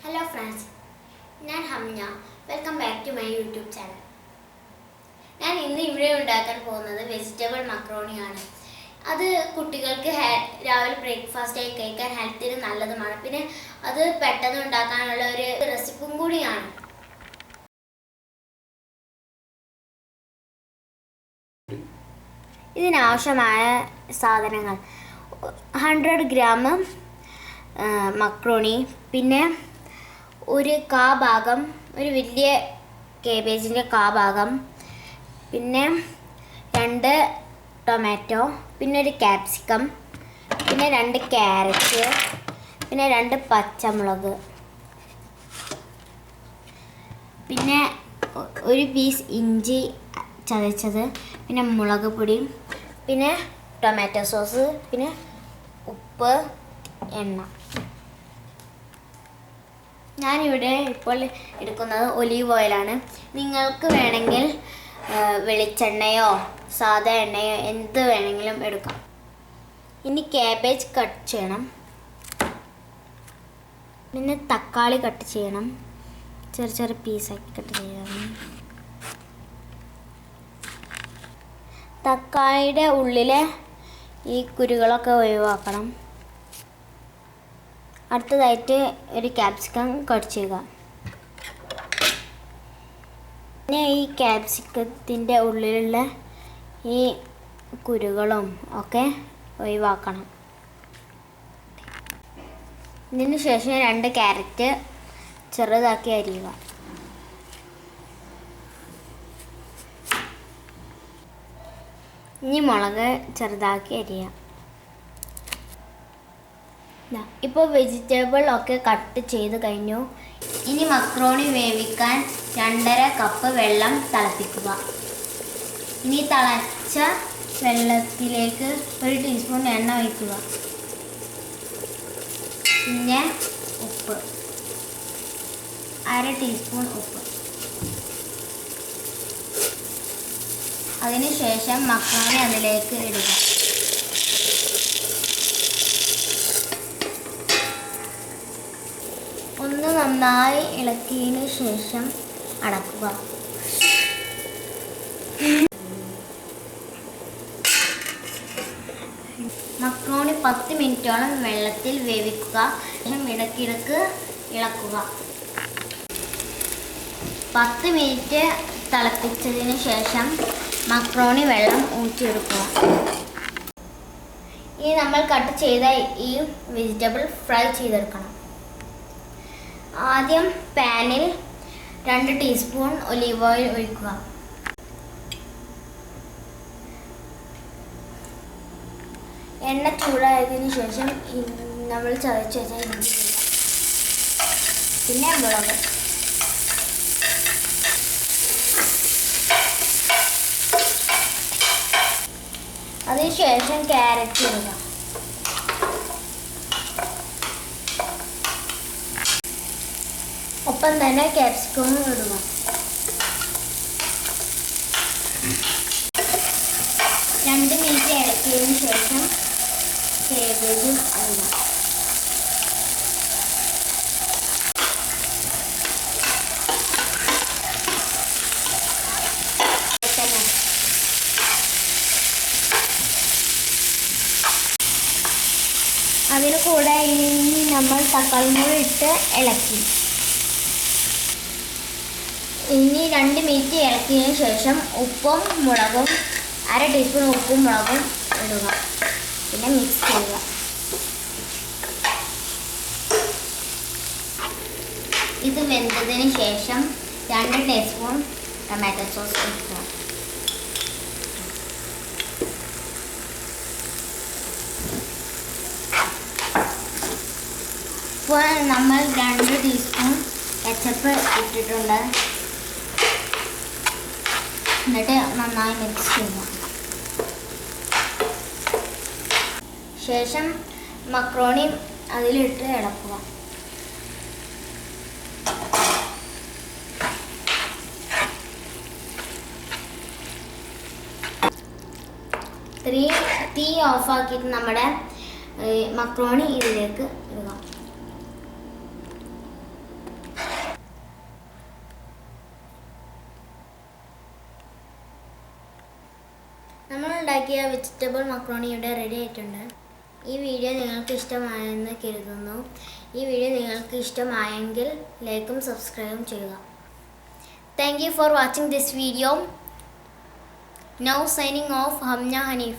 Hello friends, ഞാൻ Hamna. Welcome back to my YouTube channel. ഞാൻ ഇന്ന് ഇവിടെ ഉണ്ടാക്കാൻ പോകുന്നത് വെജിറ്റബിൾ മക്രോണിയാണ്. അത് കുട്ടികൾക്ക് രാവിലെ ബ്രേക്ക്ഫാസ്റ്റ് ആയി കഴിക്കാൻ ഹെൽത്തിന് നല്ലതുമാണ്. പിന്നെ അത് പെട്ടെന്ന് ഉണ്ടാക്കാനുള്ള ഒരു റെസിപ്പിയും കൂടിയാണ്. ഇതിനാവശ്യമായ സാധനങ്ങൾ 100 ഗ്രാം മക്രോണി, പിന്നെ ഒരു ഭാഗം ഒരു വലിയ കേബേജിൻ്റെ ഭാഗം, പിന്നെ 2 ടൊമാറ്റോ, പിന്നെ ഒരു ക്യാപ്സിക്കം, പിന്നെ 2 ക്യാരറ്റ്, പിന്നെ 2 പച്ചമുളക്, പിന്നെ ഒരു പീസ് ഇഞ്ചി ചതച്ചത്, പിന്നെ മുളക് പൊടി, പിന്നെ ടൊമാറ്റോ സോസ്, പിന്നെ ഉപ്പ്, എണ്ണ. ഞാനിവിടെ ഇപ്പോൾ എടുക്കുന്നത് ഒലീവ് ഓയിലാണ്. നിങ്ങൾക്ക് വേണമെങ്കിൽ വെളിച്ചെണ്ണയോ സാധാ എണ്ണയോ എന്ത് വേണമെങ്കിലും എടുക്കാം. ഇനി കാബേജ് കട്ട് ചെയ്യണം, പിന്നെ തക്കാളി കട്ട് ചെയ്യണം, ചെറിയ ചെറിയ പീസാക്കി കട്ട് ചെയ്യണം. തക്കാളിയുടെ ഉള്ളിലെ ഈ കുരുകളൊക്കെ ഒഴിവാക്കണം. അടുത്തതായിട്ട് ഒരു ക്യാപ്സിക്കം കട്ട് ചെയ്യുക. പിന്നെ ഈ ക്യാപ്സിക്കത്തിൻ്റെ ഉള്ളിലുള്ള ഈ കുരുകളും ഒക്കെ ഒഴിവാക്കണം. ഇതിന് ശേഷം 2 ക്യാരറ്റ് ചെറുതാക്കി അരിയുക. ഇനി മുളക് ചെറുതാക്കി അരിയുക. ഇപ്പോൾ വെജിറ്റബിൾ ഒക്കെ കട്ട് ചെയ്ത് കഴിഞ്ഞു. ഇനി മക്രോണി വേവിക്കാൻ 2.5 കപ്പ് വെള്ളം തിളപ്പിക്കുക. ഇനി തിളച്ച വെള്ളത്തിലേക്ക് 1 ടീസ്പൂൺ എണ്ണ ഒഴിക്കുക. പിന്നെ ഉപ്പ്, 1/2 ടീസ്പൂൺ ഉപ്പ്. അതിനുശേഷം മക്രോണി അതിലേക്ക് ഇടുക. ഒന്ന് നന്നായി ഇളക്കിയതിന് ശേഷം അടക്കുക. മക്രോണി 10 മിനിറ്റോളം വെള്ളത്തിൽ വേവിക്കുക. ഇടയ്ക്കിടയ്ക്ക് ഇളക്കുക. 10 മിനിറ്റ് തിളപ്പിച്ചതിന് ശേഷം മക്രോണി വെള്ളം ഊറ്റിയെടുക്കുക. ഇനി നമ്മൾ കട്ട് ചെയ്ത ഈ വെജിറ്റബിൾ ഫ്രൈ ചെയ്തെടുക്കണം. ആദ്യം പാനിൽ 2 ടീസ്പൂൺ ഒലീവ് ഓയിൽ ഒഴിക്കുക. എണ്ണ ചൂടായതിനു ശേഷം നമ്മൾ ചതച്ച് വെച്ച ഇഞ്ചി ഇടുക. പിന്നെ മുളക്, അതിനുശേഷം ക്യാരറ്റ് ഇടുക. ഒപ്പം തന്നെ ക്യാപ്സിക്കവും ഇടുക. രണ്ട് മിനിറ്റ് ഇളക്കിയതിന് ശേഷം കേബേജും ഇടുക. അതിന് കൂടെ ഇനി നമ്മൾ തക്കാളി കൂടി ഇട്ട് ഇളക്കി. ഇനി 2 മിനിറ്റ് ഇളക്കിയതിന് ശേഷം ഉപ്പും മുളകും 1/2 ടീസ്പൂൺ ഉപ്പും മുളകും ഇടുക. പിന്നെ മിക്സ് ചെയ്യുക. ഇത് വെന്തതിന് ശേഷം 2 ടീസ്പൂൺ ടൊമാറ്റോ സോസ് ഇടുക. ഇപ്പോൾ നമ്മൾ 2 ടീസ്പൂൺ കെച്ചപ്പ് ഇട്ടിട്ടുണ്ട്. എന്നിട്ട് നന്നായി മിക്സ് ചെയ്യുക. ശേഷം മക്രോണി അതിലിട്ട് ഇളക്കുക. തീ ഓഫാക്കിയിട്ട് നമ്മുടെ മക്രോണി ഇതിലേക്ക് ഇടുക. നമ്മളുണ്ടാക്കിയ വെജിറ്റബിൾ മക്രോണി ഇവിടെ റെഡി ആയിട്ടുണ്ട്. ഈ വീഡിയോ നിങ്ങൾക്ക് ഇഷ്ടമായെന്ന് കരുതുന്നു. ഈ വീഡിയോ നിങ്ങൾക്ക് ഇഷ്ടമായെങ്കിൽ ലൈക്കും സബ്സ്ക്രൈബും ചെയ്യുക. Thank you for watching this video. Now signing off, Hamna Hanif.